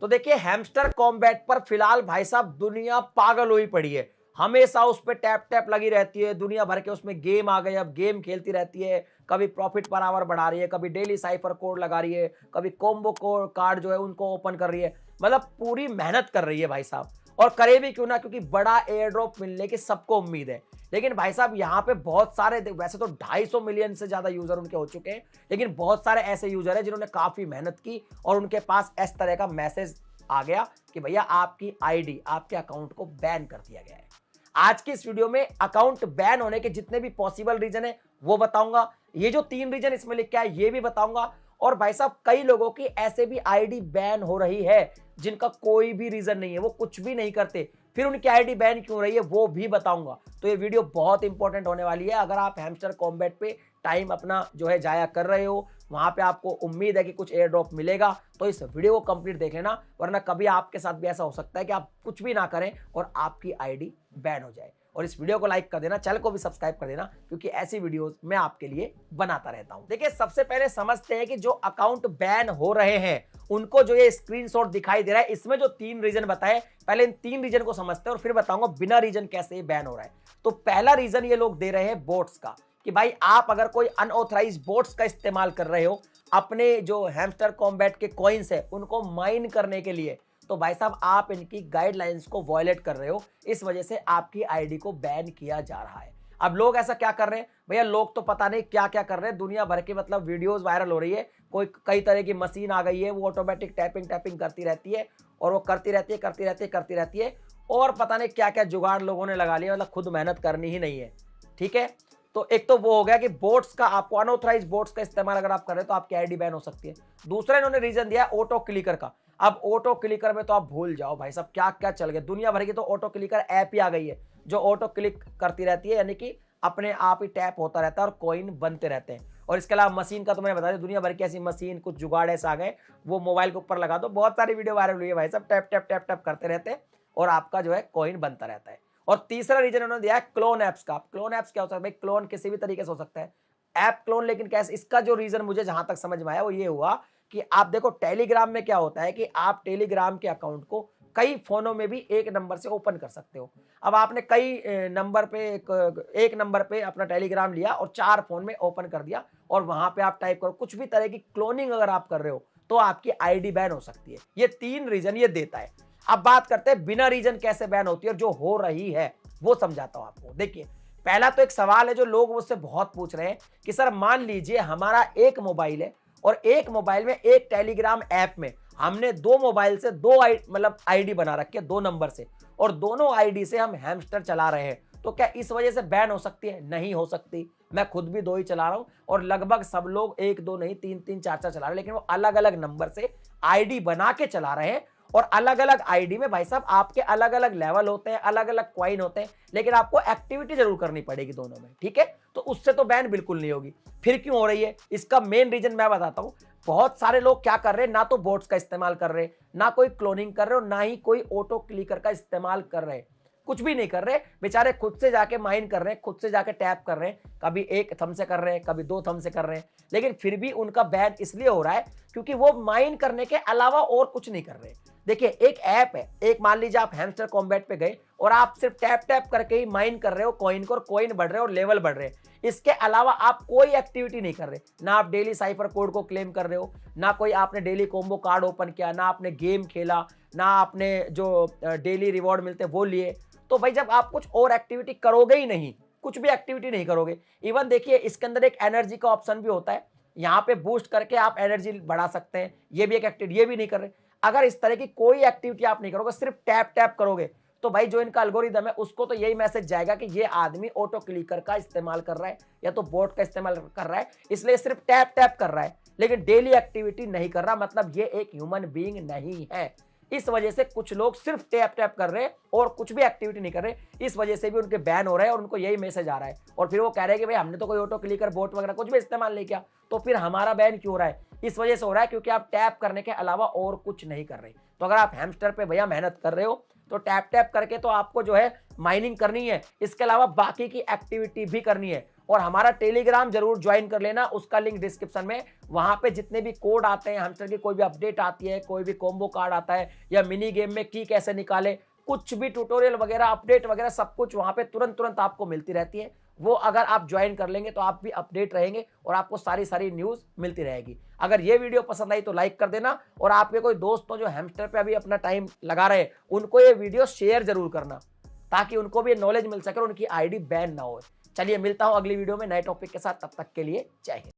तो देखिए hamster combat पर फिलहाल भाई साहब दुनिया पागल हुई पड़ी है। हमेशा उस पे टैप टैप लगी रहती है, दुनिया भर के उसमें गेम आ गए, अब गेम खेलती रहती है, कभी प्रॉफिट पर आवर बढ़ा रही है, कभी डेली साइफर कोड लगा रही है, कभी कॉम्बो कोड कार्ड जो है उनको ओपन कर रही है। मतलब पूरी मेहनत कर रही है भाई साहब, और करे भी क्यों ना, क्योंकि बड़ा एयर ड्रॉप मिलने की सबको उम्मीद है। लेकिन भाई साहब यहाँ पे बहुत सारे, वैसे तो 250 मिलियन से ज्यादा यूजर उनके हो चुके हैं, लेकिन बहुत सारे ऐसे यूजर हैं जिन्होंने काफी मेहनत की और उनके पास इस तरह का मैसेज आ गया कि भैया आपकी आईडी, आपके अकाउंट को बैन कर दिया गया है। आज की इस वीडियो में अकाउंट बैन होने के जितने भी पॉसिबल रीजन है वो बताऊंगा, ये जो 3 रीजन इसमें लिख के आए ये भी बताऊंगा, और भाई साहब कई लोगों की ऐसे भी आईडी बैन हो रही है जिनका कोई भी रीजन नहीं है, वो कुछ भी नहीं करते, फिर उनकी आईडी बैन क्यों हो रही है वो भी बताऊंगा। तो ये वीडियो बहुत इंपॉर्टेंट होने वाली है। अगर आप हैमस्टर कॉम्बैट पे टाइम अपना जो है जाया कर रहे हो, वहां पे आपको उम्मीद है कि कुछ एयर ड्रॉप मिलेगा, तो इस वीडियो को कंप्लीट देख लेना, वरना कभी आपके साथ भी ऐसा हो सकता है कि आप कुछ भी ना करें और आपकी आईडी बैन हो जाए। और इस वीडियो को लाइक कर देना, चैनल को भी सब्सक्राइब कर देना, क्योंकि ऐसी वीडियोस मैं आपके लिए बनाता रहता हूं। देखिए सबसे पहले समझते हैं कि जो अकाउंट बैन हो रहे हैं उनको जो ये स्क्रीनशॉट दिखाई दे रहा है, इसमें जो 3 रीजन बताए, पहले इन 3 रीजन को समझते हैं और फिर बताऊंगा बिना रीजन कैसे ये बैन हो रहा है। तो पहला रीजन ये लोग दे रहे हैं बोट्स का, कि भाई आप अगर कोई अनऑथराइज्ड बोट्स का इस्तेमाल कर रहे हो अपने जो हैमस्टर कॉम्बैट के कॉइन्स है उनको माइन करने के लिए, तो भाई साहब आप इनकी गाइडलाइंस को वायलेट कर रहे हो, इस वजह से आपकी आईडी को बैन किया जा रहा है। अब लोग ऐसा क्या कर रहे हैं भैया, लोग तो पता नहीं क्या क्या कर रहे हैं, दुनिया भर की मतलब वीडियोस वायरल हो रही है, कोई कई तरह की मशीन आ गई है, वो ऑटोमेटिक टैपिंग करती रहती है, और वो करती रहती है, और पता नहीं क्या क्या जुगाड़ लोगों ने लगा लिया, मतलब खुद मेहनत करनी ही नहीं है। ठीक है, तो एक तो वो हो गया कि बोट्स का, आपको अनऑथराइज्ड बोट्स का इस्तेमाल अगर आप कर रहे हो तो आपकी आईडी बैन हो सकती है। दूसरा इन्होंने रीजन दिया ऑटो क्लिकर का। अब ऑटो क्लिकर में तो आप भूल जाओ भाई साहब, क्या क्या चल गया, दुनिया भर की तो ऑटो क्लिकर ऐप ही आ गई है जो ऑटो क्लिक करती रहती है, यानी कि अपने आप ही टैप होता रहता है और कॉइन बनते रहते हैं। और इसके अलावा मशीन का तो मैंने बता दिया, दुनिया भर की ऐसी मशीन, कुछ जुगाड़ ऐसे आ गए, वो मोबाइल के ऊपर लगा दो, बहुत सारी वीडियो वायरल हुई है भाई साहब, टैप टैप टैप टैप करते रहते हैं और आपका जो है कॉइन बनता रहता है। और तीसरा रीजन उन्होंने दिया है क्लोन एप्स का। क्लोन एप्स क्या हो सकता है भाई, क्लोन किसी भी तरीके से हो सकता है, ऐप क्लोन, लेकिन कैसे, इसका जो रीजन मुझे जहां तक समझ में आया वो ये हुआ कि आप देखो टेलीग्राम में क्या होता है कि आप टेलीग्राम के अकाउंट को कई फोनों में भी एक नंबर से ओपन कर सकते हो। अब आपने कई नंबर पे एक नंबर पे अपना टेलीग्राम लिया और 4 फोन में ओपन कर दिया, और वहां पे आप टाइप करो, कुछ भी तरह की क्लोनिंग अगर आप कर रहे हो तो आपकी आईडी बैन हो सकती है। ये 3 रीजन ये देता है। अब बात करते हैं बिना रीजन कैसे बैन होती है और जो हो रही है वो समझाता हूं आपको। देखिए पहला तो एक सवाल है जो लोग मुझसे बहुत पूछ रहे हैं कि सर मान लीजिए हमारा एक मोबाइल है और एक मोबाइल में एक टेलीग्राम ऐप में हमने 2 मोबाइल से 2 मतलब आईडी बना रखी है 2 नंबर से, और दोनों आईडी से हम हैमस्टर चला रहे हैं, तो क्या इस वजह से बैन हो सकती है? नहीं हो सकती। मैं खुद भी 2 ही चला रहा हूं और लगभग सब लोग 1 2 नहीं 3 3 4 4 चला रहे हैं, लेकिन वो अलग अलग नंबर से आईडी बना के चला रहे हैं। और अलग अलग आईडी में भाई साहब आपके अलग अलग लेवल होते हैं, अलग अलग क्वाइन होते हैं, लेकिन आपको एक्टिविटी जरूर करनी पड़ेगी दोनों में। ठीक है, तो उससे तो बैन बिल्कुल नहीं होगी। फिर क्यों हो रही है, इसका मेन रीजन मैं बताता हूं। बहुत सारे लोग क्या कर रहे हैं, ना तो बोट्स का इस्तेमाल कर रहे हैं, ना कोई क्लोनिंग कर रहे हो, ना ही कोई ऑटो क्लिकर का इस्तेमाल कर रहे हैं, कुछ भी नहीं कर रहे, बेचारे खुद से जाके माइन कर रहे हैं, खुद से जाके टैप कर रहे हैं, कभी 1 थंब से कर रहे हैं, कभी 2 थंब से कर रहे हैं, लेकिन फिर भी उनका बैन इसलिए हो रहा है क्योंकि वो माइन करने के अलावा और कुछ नहीं कर रहे। देखिए एक ऐप है, एक मान लीजिए आप हैमस्टर कॉम्बैट पे गए और आप सिर्फ टैप टैप करके ही माइन कर रहे हो कॉइन को, और कॉइन बढ़ रहे हो और लेवल बढ़ रहे हैं, इसके अलावा आप कोई एक्टिविटी नहीं कर रहे, ना आप डेली साइफर कोड को क्लेम कर रहे हो, ना कोई आपने डेली कॉम्बो कार्ड ओपन किया, ना आपने गेम खेला, ना आपने जो डेली रिवॉर्ड मिलते हैं वो लिए। तो भाई जब आप कुछ और एक्टिविटी करोगे ही नहीं, कुछ भी एक्टिविटी नहीं करोगे, इवन देखिए इसके अंदर एक एनर्जी का ऑप्शन भी होता है, यहाँ पे बूस्ट करके आप एनर्जी बढ़ा सकते हैं, ये भी एक एक्टिविटी, ये भी नहीं कर रहे। अगर इस तरह की कोई एक्टिविटी आप नहीं करोगे, सिर्फ टैप टैप करोगे, तो भाई जो इनका एल्गोरिदम है उसको तो यही मैसेज जाएगा कि ये आदमी ऑटो क्लिकर का इस्तेमाल कर रहा है या तो बोट का इस्तेमाल कर रहा है, इसलिए सिर्फ टैप टैप कर रहा है, लेकिन डेली एक्टिविटी नहीं कर रहा, मतलब ये एक ह्यूमन बीइंग नहीं है। इस वजह से कुछ लोग सिर्फ टैप टैप कर रहे हैं और कुछ भी एक्टिविटी नहीं कर रहे, इस वजह से भी उनके बैन हो रहे हैं और उनको यही मैसेज आ रहा है। और फिर वो कह रहे हैं कि भाई हमने तो कोई ऑटो क्लिकर बोट वगैरह कुछ भी इस्तेमाल नहीं किया, तो फिर हमारा बैन क्यों हो रहा है? इस वजह से हो रहा है क्योंकि आप टैप करने के अलावा और कुछ नहीं कर रहे। तो अगर आप हैमस्टर पे भैया मेहनत कर रहे हो तो टैप टैप करके तो आपको जो है माइनिंग करनी है, इसके अलावा बाकी की एक्टिविटी भी करनी है, और हमारा टेलीग्राम जरूर ज्वाइन कर लेना, उसका लिंक डिस्क्रिप्शन में। वहां पे जितने भी कोड आते हैं, हमस्टर की कोई भी अपडेट आती है, कोई भी कॉम्बो कार्ड आता है, या मिनी गेम में की कैसे निकाले, कुछ भी ट्यूटोरियल वगैरह, अपडेट वगैरह, सब कुछ वहां पे तुरंत तुरंत आपको मिलती रहती है। वो अगर आप ज्वाइन कर लेंगे तो आप भी अपडेट रहेंगे और आपको सारी सारी न्यूज मिलती रहेगी। अगर ये वीडियो पसंद आई तो लाइक कर देना, और आपके कोई दोस्त हो जो हैमस्टर पे अभी अपना टाइम लगा रहे हैं, उनको ये वीडियो शेयर जरूर करना, ताकि उनको भी नॉलेज मिल सके और उनकी आईडी बैन ना हो। चलिए मिलता हूं अगली वीडियो में नए टॉपिक के साथ, तब तक के लिए जय हिंद।